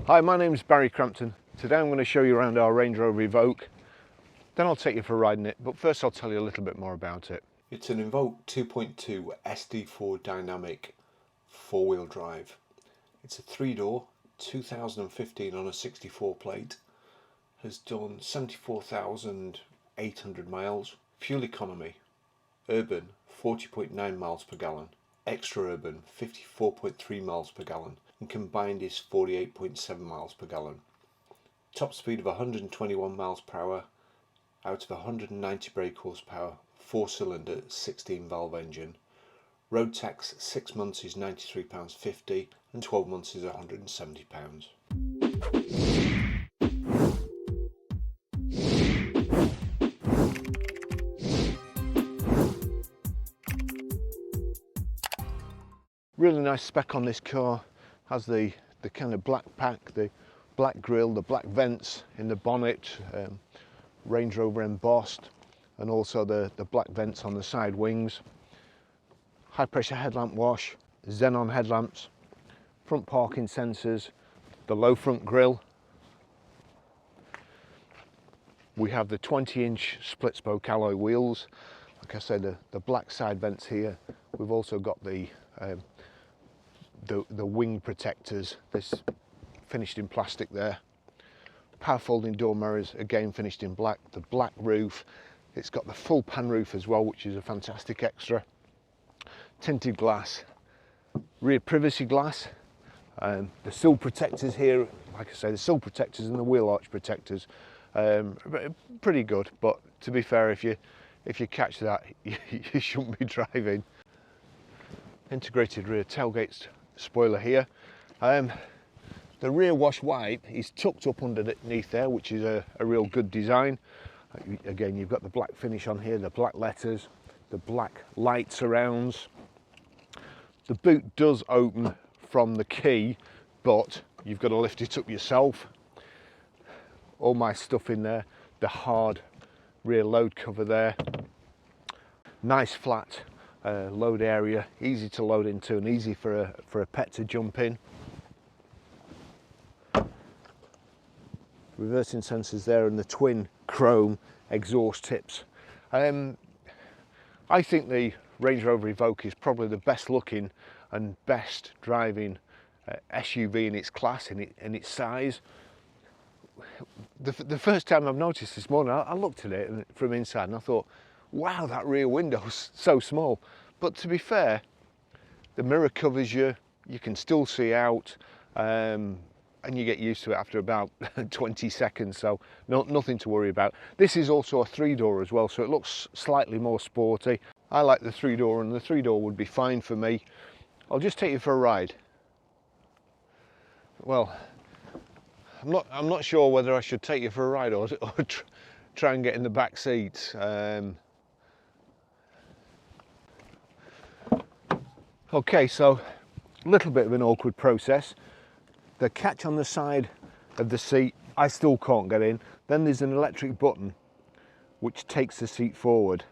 Hi, my name is Barry Crampton. Today I'm going to show you around our Range Rover Evoque. Then I'll take you for a ride in it, but first I'll tell you a little bit more about it. It's an Evoque 2.2 SD4 dynamic four-wheel drive. It's a three-door, 2015 on a 64 plate. Has done 74,800 miles. Fuel economy, urban 40.9 miles per gallon. Extra urban 54.3 miles per gallon, and combined is 48.7 miles per gallon. Top speed of 121 miles per hour out of 190 brake horsepower, 4-cylinder 16 valve engine. Road tax 6 months is £93.50 and 12 months is £170. Really nice spec on this car. Has the kind of black pack, the black grille, the black vents in the bonnet, Range Rover embossed, and also the black vents on the side wings. High pressure headlamp wash, xenon headlamps, front parking sensors, the low front grille. We have the 20-inch split spoke alloy wheels. Like I said, the black side vents here. We've also got the wing protectors, this finished in plastic there. Power folding door mirrors, again finished in black. The black roof, it's got the full pan roof as well, which is a fantastic extra. Tinted glass, rear privacy glass, the sill protectors here, like I say, the sill protectors and the wheel arch protectors, pretty good, but to be fair, if you catch that, you shouldn't be driving. Integrated rear tailgate spoiler here. The rear wash wipe is tucked up underneath there, which is a real good design. Again, you've got the black finish on here, the black letters, the black light surrounds. The boot does open from the key, but you've got to lift it up yourself. All my stuff in there, the hard rear load cover there. Nice flat load area, easy to load into and easy for a pet to jump in. Reversing sensors there and the twin chrome exhaust tips. I think the Range Rover Evoque is probably the best looking and best driving SUV in its class, in its size. The first time I've noticed this morning, I looked at it from inside and I thought, wow, that rear window's so small. But to be fair, the mirror covers you, you can still see out, and you get used to it after about 20 seconds, so nothing to worry about. This is also a three-door as well, so it looks slightly more sporty. I like the three-door, and the three-door would be fine for me. I'll just take you for a ride. Well, I'm not sure whether I should take you for a ride or try and get in the back seat. Okay, so a little bit of an awkward process. The catch on the side of the seat, I still can't get in. Then there's an electric button which takes the seat forward.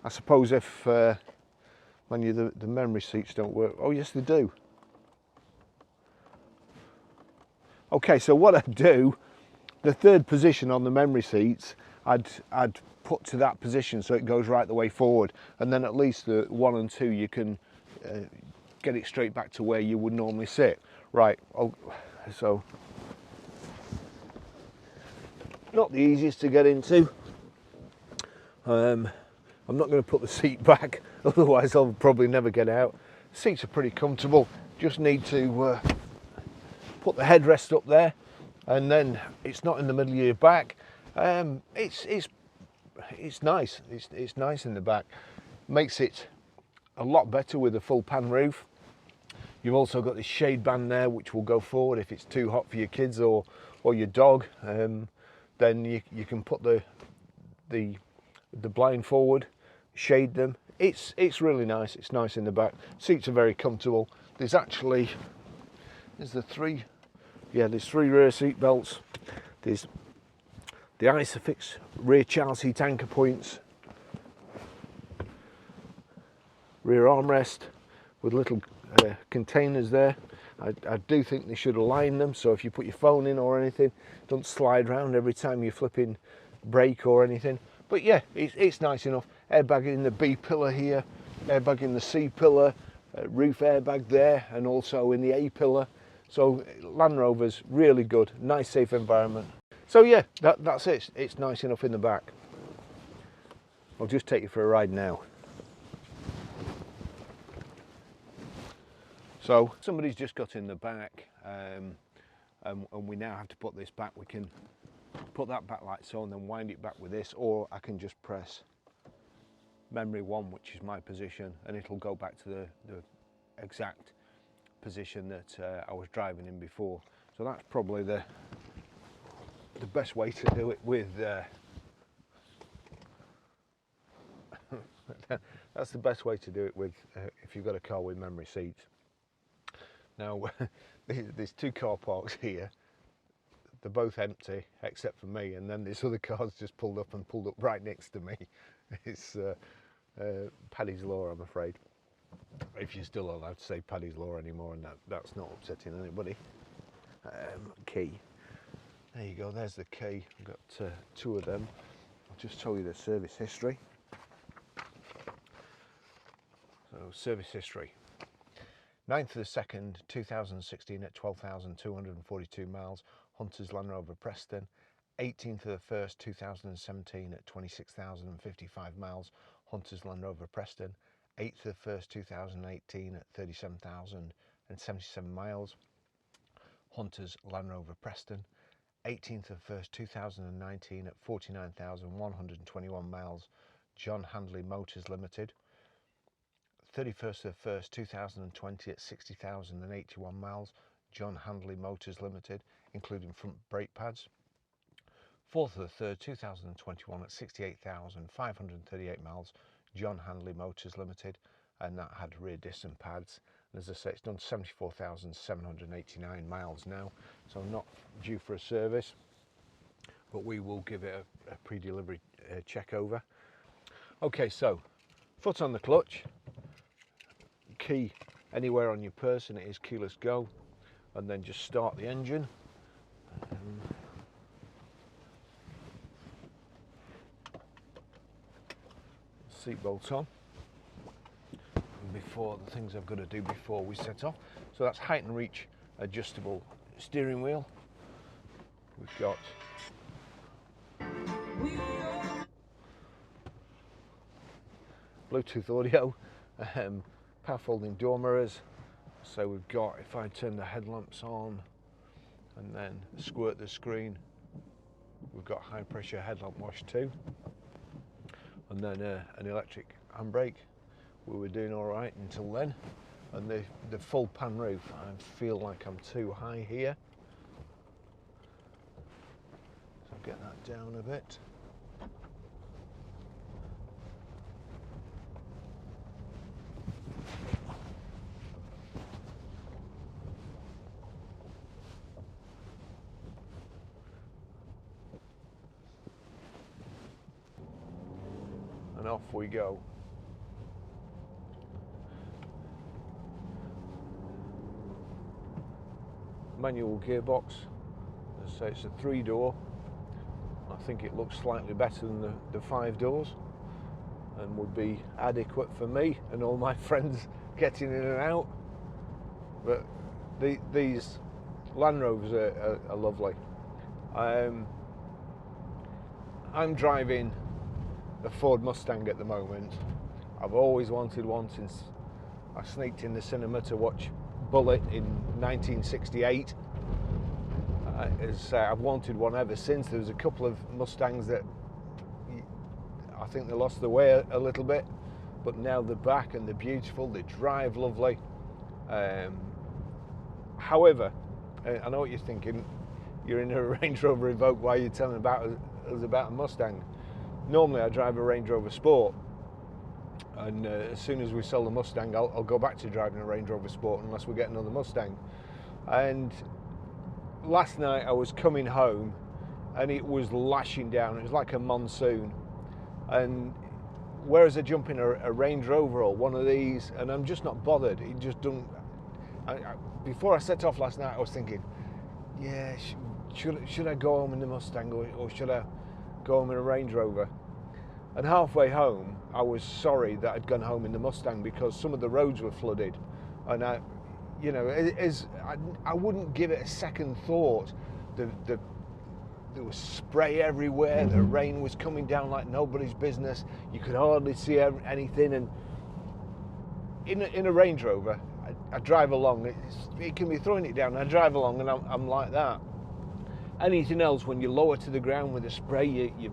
I suppose if when the memory seats don't work, oh yes they do. Okay, so what I do, the third position on the memory seats, I'd put to that position so it goes right the way forward, and then at least the 1 and 2 you can get it straight back to where you would normally sit. Right, so not the easiest to get into. I'm not going to put the seat back, otherwise I'll probably never get out. Seats are pretty comfortable, just need to put the headrest up there, and then it's not in the middle of your back. It's nice. It's nice in the back. Makes it a lot better with a full pan roof. You've also got this shade band there, which will go forward if it's too hot for your kids or your dog. Then you can put the blind forward, shade them. It's really nice. It's nice in the back. Seats are very comfortable. There's three rear seat belts. There's the Isofix rear child seat anchor points, rear armrest with little containers there. I do think they should align them, so if you put your phone in or anything, don't slide around every time you're flipping brake or anything. But yeah, it's nice enough. Airbag in the B pillar here, airbag in the C pillar, roof airbag there, and also in the A pillar. So Land Rover's really good, nice safe environment. So yeah, that's it. It's nice enough in the back. I'll just take you for a ride now. So somebody's just got in the back, and we now have to put this back. We can put that backlight so and then wind it back with this, or I can just press memory 1, which is my position, and it'll go back to the exact position that I was driving in before. So that's probably the best way to do it with that's the best way to do it with if you've got a car with memory seats. Now there's 2 car parks here. They're both empty except for me, and then this other car's just pulled up right next to me. It's Paddy's Law, I'm afraid, if you're still allowed to say Paddy's Law anymore, and that's not upsetting anybody. Key, there you go, there's the key. I've got 2 of them. I'll just tell you the service history. So service history, 9th of the 2nd 2016 at 12,242 miles, Hunter's Land Rover Preston. 18th of the 1st 2017 at 26,055 miles, Hunter's Land Rover Preston. 8th of the 1st 2018 at 37,077 miles, Hunter's Land Rover Preston. 18th of the 1st 2019 at 49,121 miles, John Handley Motors Limited. 31st of the 1st 2020 at 60,081 miles, John Handley Motors Limited, including front brake pads. 4th of the 3rd 2021 at 68,538 miles, John Handley Motors Limited, and that had rear disc and pads. And as I say, it's done 74,789 miles now, so not due for a service, but we will give it a pre-delivery check over. Okay, so foot on the clutch, key anywhere on your person, it is keyless go, and then just start the engine. Seatbelt on, and before the things I've got to do before we set off. So that's height and reach adjustable steering wheel. We've got Bluetooth audio, power folding door mirrors. So we've got, if I turn the headlamps on and then squirt the screen, we've got high pressure headlamp wash too. And then an electric handbrake. We were doing all right until then. And the full pan roof, I feel like I'm too high here. So I'll get that down a bit. And off we go. Manual gearbox. As I say, it's a 3-door. I think it looks slightly better than the 5 doors, and would be adequate for me and all my friends getting in and out. But these Land Rovers are lovely. I'm driving a Ford Mustang at the moment. I've always wanted one since I sneaked in the cinema to watch Bullet in 1968. I've wanted one ever since. There was a couple of Mustangs that I think they lost their way a little bit, but now they're back and they're beautiful, they drive lovely. However, I know what you're thinking, you're in a Range Rover Evoque, why are you telling us about a Mustang? Normally I drive a Range Rover Sport, and as soon as we sell the Mustang, I'll go back to driving a Range Rover Sport unless we get another Mustang. And last night I was coming home and it was lashing down, it was like a monsoon, and whereas I jump in a Range Rover or one of these and I'm just not bothered, it just doesn't, Before I set off last night, I was thinking, yeah, should I go home in the Mustang or should I go home in a Range Rover? And halfway home, I was sorry that I'd gone home in the Mustang because some of the roads were flooded, and I wouldn't give it a second thought. There was spray everywhere. The rain was coming down like nobody's business. You could hardly see anything. And in a Range Rover, I drive along. It can be throwing it down. I drive along and I'm like that. Anything else, when you're lower to the ground with the spray, you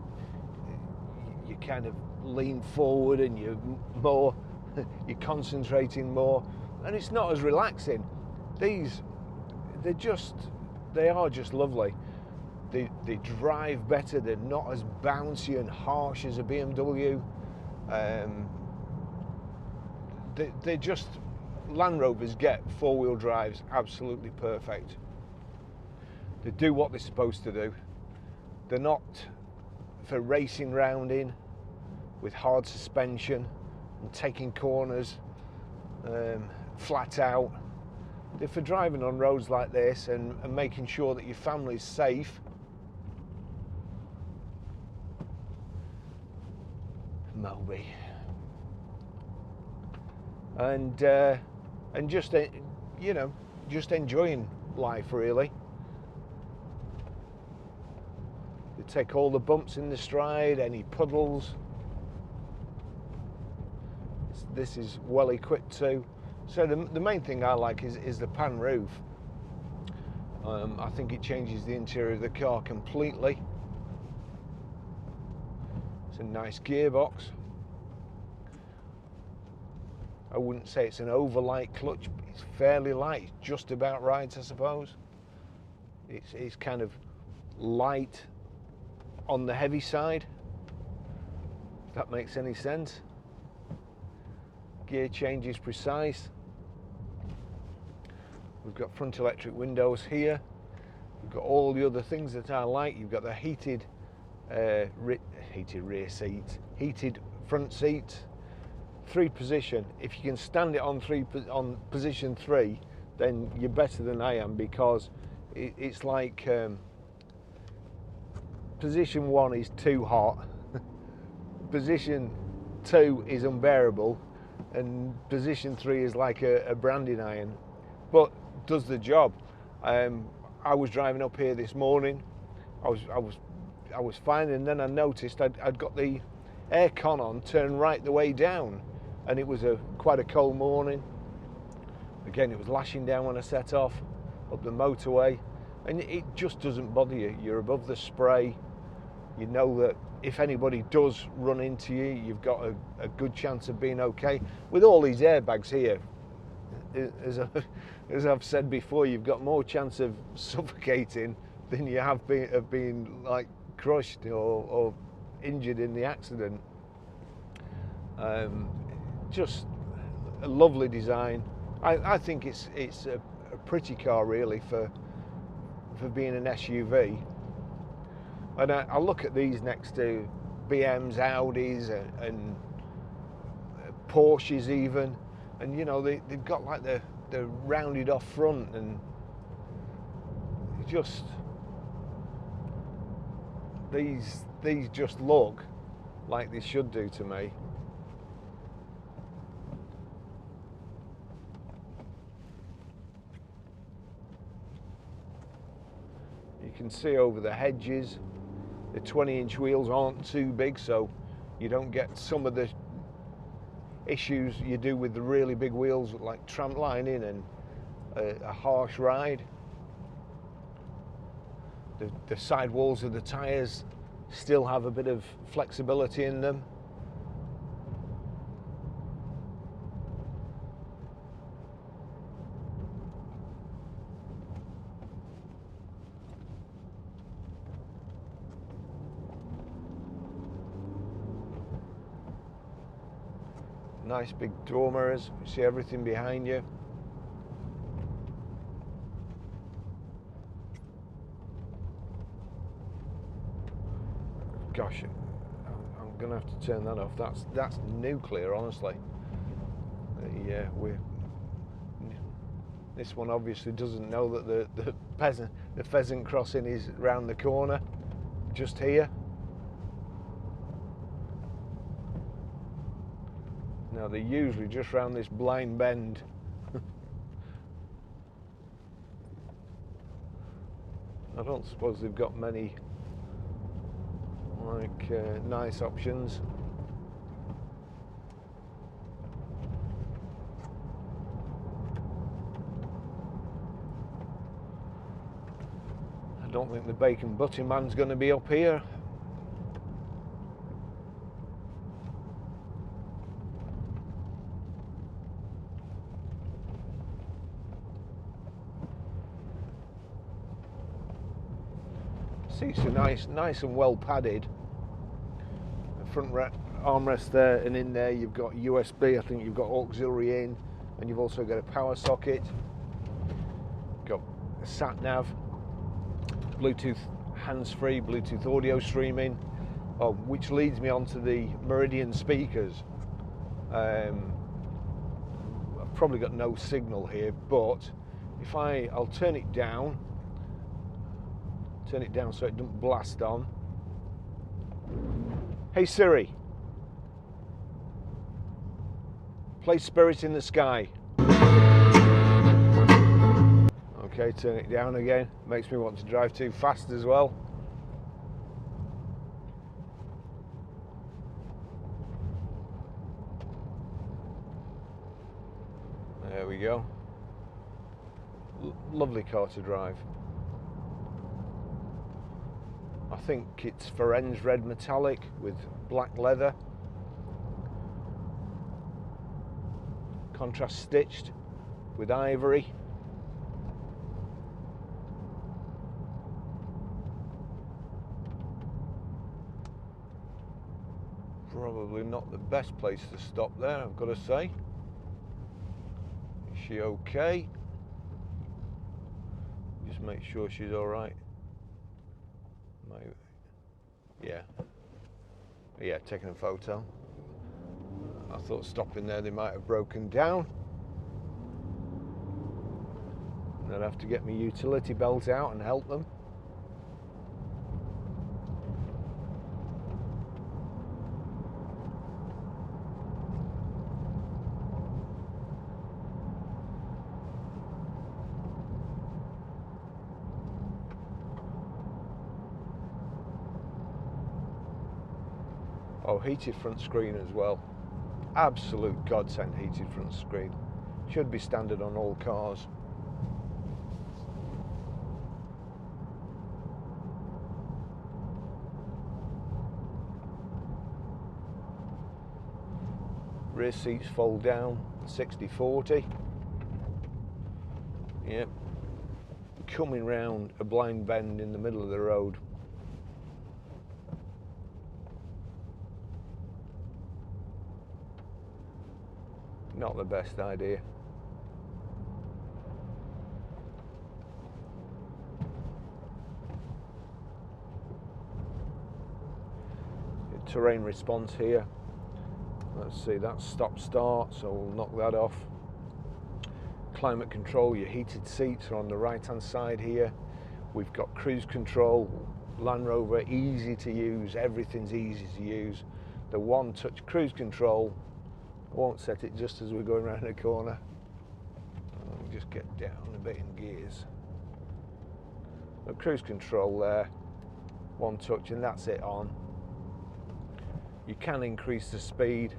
kind of lean forward and you're concentrating more, and it's not as relaxing. They are just lovely. They drive better. They're not as bouncy and harsh as a BMW. They're just, Land Rovers get four-wheel drives absolutely perfect. They do what they're supposed to do. They're not for racing round in with hard suspension and taking corners flat out. They're for driving on roads like this and making sure that your family's safe. Moby. And just just enjoying life, really. They take all the bumps in the stride, any puddles. This is well equipped too. So the main thing I like is the pan roof. I think it changes the interior of the car completely. It's a nice gearbox. I wouldn't say it's an overlight clutch, but it's fairly light. It's just about right, I suppose. It's kind of light on the heavy side, if that makes any sense. Gear change is precise. We've got front electric windows here. We've got all the other things that I like. You've got the heated rear seats, heated front seats, 3 position. If you can stand it on position 3, then you're better than I am, because it's like position 1 is too hot, position 2 is unbearable, and position 3 is like a branding iron, but does the job. I was driving up here this morning. I was fine, and then I noticed I'd got the aircon on turned right the way down, and it was quite a cold morning. Again, it was lashing down when I set off up the motorway, and it just doesn't bother you. You're above the spray. You know that if anybody does run into you, you've got a good chance of being okay. With all these airbags here, as I've said before, you've got more chance of suffocating than you have of being like crushed or injured in the accident. Just a lovely design. I think it's a pretty car, really, for being an SUV. And I look at these next to BMs, Audis, and Porsches even, and you know they've got like the rounded off front, and just these just look like they should do to me. You can see over the hedges. The 20-inch wheels aren't too big, so you don't get some of the issues you do with the really big wheels, like tramp lining and a harsh ride. The side walls of the tyres still have a bit of flexibility in them. Nice big door mirrors, you see everything behind you. Gosh, I'm gonna have to turn that off. That's nuclear, honestly. Yeah, This one obviously doesn't know that the pheasant crossing is round the corner, just here. Now they're usually just round this blind bend. I don't suppose they've got many like nice options. I don't think the bacon butty man's going to be up here. Seats are nice and well padded. The front armrest there, and in there you've got USB. I think you've got auxiliary in, and you've also got a power socket. Got a sat nav, Bluetooth hands-free, Bluetooth audio streaming, which leads me on to the Meridian speakers. I've probably got no signal here, but if I'll turn it down so it doesn't blast on. Hey Siri, play Spirit in the Sky. Okay, turn it down again. Makes me want to drive too fast as well. There we go. Lovely car to drive. I think it's Ferenz red metallic with black leather. Contrast stitched with ivory. Probably not the best place to stop there, I've got to say. Is she okay? Just make sure she's all right. Yeah, taking a photo. I thought stopping there they might have broken down. And I'd have to get my utility belt out and help them. Oh, heated front screen as well. Absolute godsend, heated front screen. Should be standard on all cars. Rear seats fold down, 60/40. Yep. Coming round a blind bend in the middle of the road. Not the best idea. Terrain response here. Let's see, that's stop start, so we'll knock that off. Climate control, your heated seats are on the right hand side here. We've got cruise control, Land Rover, easy to use, everything's easy to use. The one touch cruise control, I won't set it just as we're going around the corner. I'll just get down a bit in gears. But cruise control there, one touch, and that's it on. You can increase the speed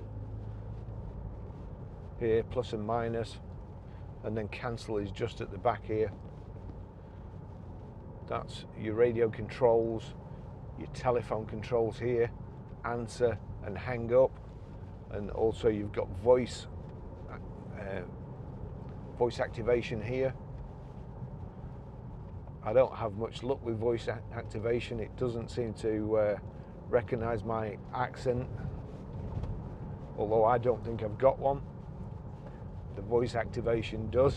here, plus and minus, and then cancel is just at the back here. That's your radio controls, your telephone controls here, answer and hang up. And also you've got voice activation here. I don't have much luck with voice activation. It doesn't seem to recognize my accent, although I don't think I've got one. The voice activation does.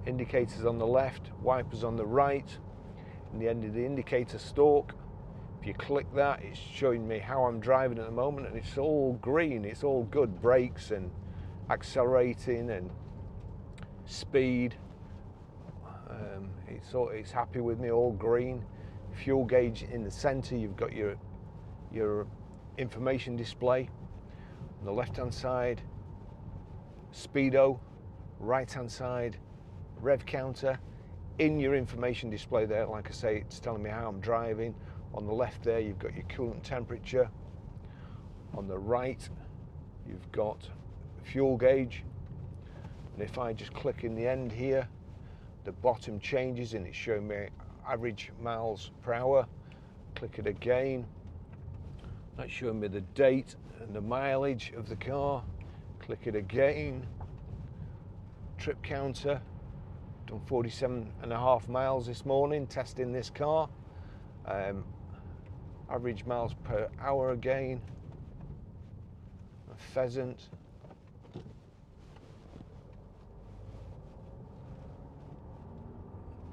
Indicators on the left, wipers on the right, and the end of the indicator stalk. If you click that, it's showing me how I'm driving at the moment, and it's all green, it's all good, brakes and accelerating and speed. It's happy with me, all green. Fuel gauge in the center, you've got your information display. On the left hand side, Speedo. Right hand side, rev counter. In your information display there, like I say, it's telling me how I'm driving. On the left there, you've got your coolant temperature. On the right, you've got fuel gauge. And if I just click in the end here, the bottom changes and it's showing me average miles per hour. Click it again. That's showing me the date and the mileage of the car. Click it again. Trip counter. Done 47.5 miles this morning testing this car. Average miles per hour again. A pheasant.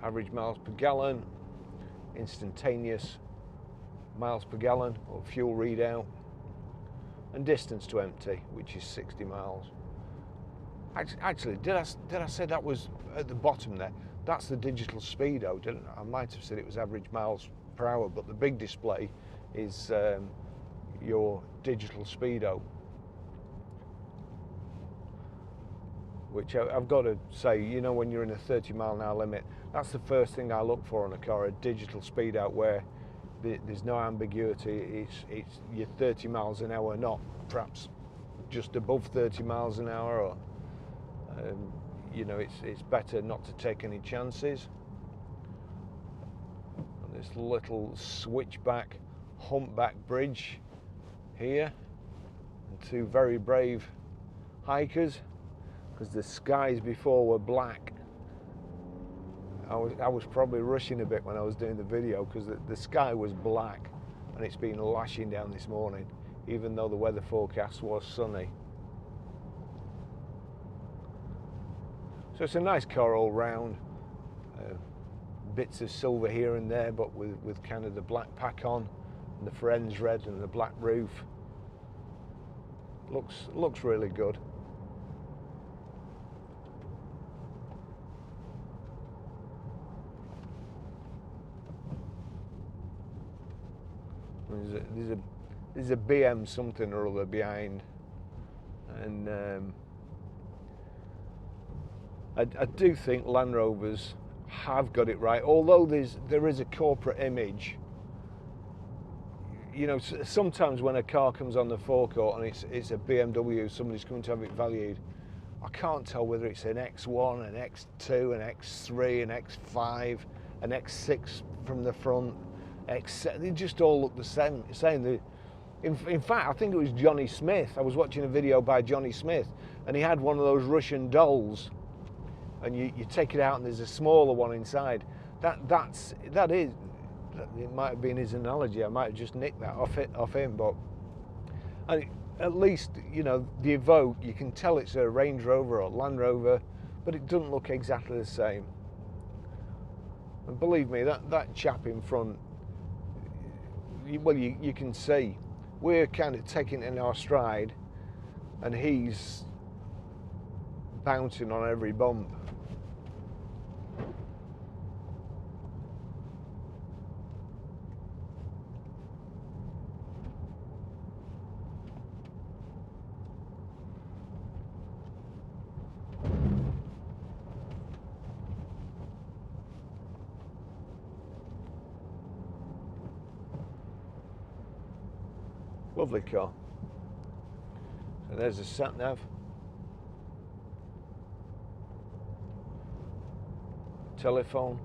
Average miles per gallon. Instantaneous miles per gallon or fuel readout. And distance to empty, which is 60 miles. Actually, did I say that was at the bottom there? That's the digital speedo, didn't I? I might have said it was average miles per hour, but the big display is your digital speedo. Which I've got to say, you know, when you're in a 30-mile-an-hour limit, that's the first thing I look for on a car, a digital speedo where there's no ambiguity. It's your 30 miles an hour, not perhaps just above 30 miles an hour, or you know, it's better not to take any chances. And this little switchback, humpback bridge here, and two very brave hikers, because the skies before were black. I was probably rushing a bit when I was doing the video because the sky was black and it's been lashing down this morning, even though the weather forecast was sunny. So it's a nice car all round. Bits of silver here and there, but with kind of the black pack on, and the friends red and the black roof. Looks really good. There's a BM something or other behind, and I do think Land Rovers have got it right. Although there is a corporate image. You know, sometimes when a car comes on the forecourt and it's a BMW, somebody's coming to have it valued, I can't tell whether it's an X1, an X2, an X3, an X5, an X6 from the front. They just all look the same. In fact, I think it was Johnny Smith. I was watching a video by Johnny Smith, and he had one of those Russian dolls, and you take it out, and there's a smaller one inside. That is. It might have been his analogy. I might have just nicked that off him, but at least, you know, the Evoque, you can tell it's a Range Rover or Land Rover, but it doesn't look exactly the same. And believe me, that chap in front, well, you can see we're kind of taking it in our stride, and he's bouncing on every bump. Lovely car. So there's the sat nav. Telephone.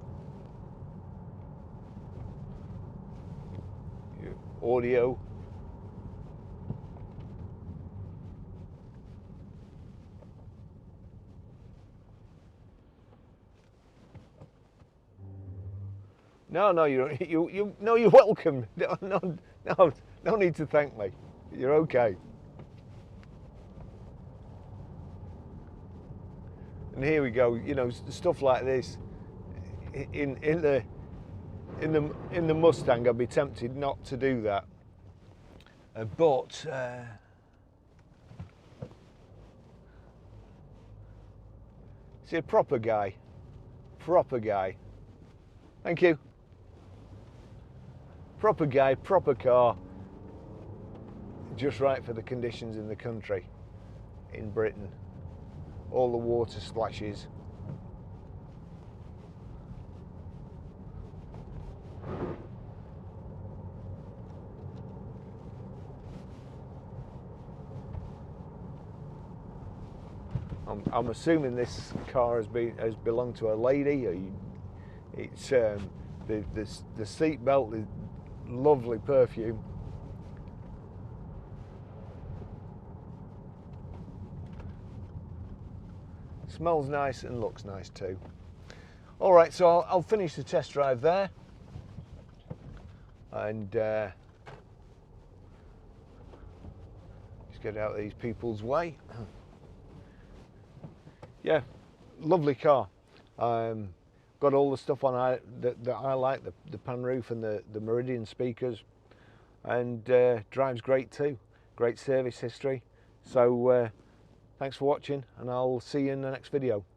Your audio. No, you're welcome. No need to thank me. You're okay. And here we go. You know, stuff like this in the Mustang, I'd be tempted not to do that. But He's a proper guy. Proper guy. Thank you. Proper guy, proper car. Just right for the conditions in the country, in Britain. All the water splashes. I'm assuming this car has belonged to a lady. It's the seat belt is lovely perfume. Smells nice and looks nice too. All right, so I'll finish the test drive there, and just get out of these people's way. Yeah, lovely car. Got all the stuff on that I like, the pan roof and the Meridian speakers, and drives great too. Great service history. So thanks for watching, and I'll see you in the next video.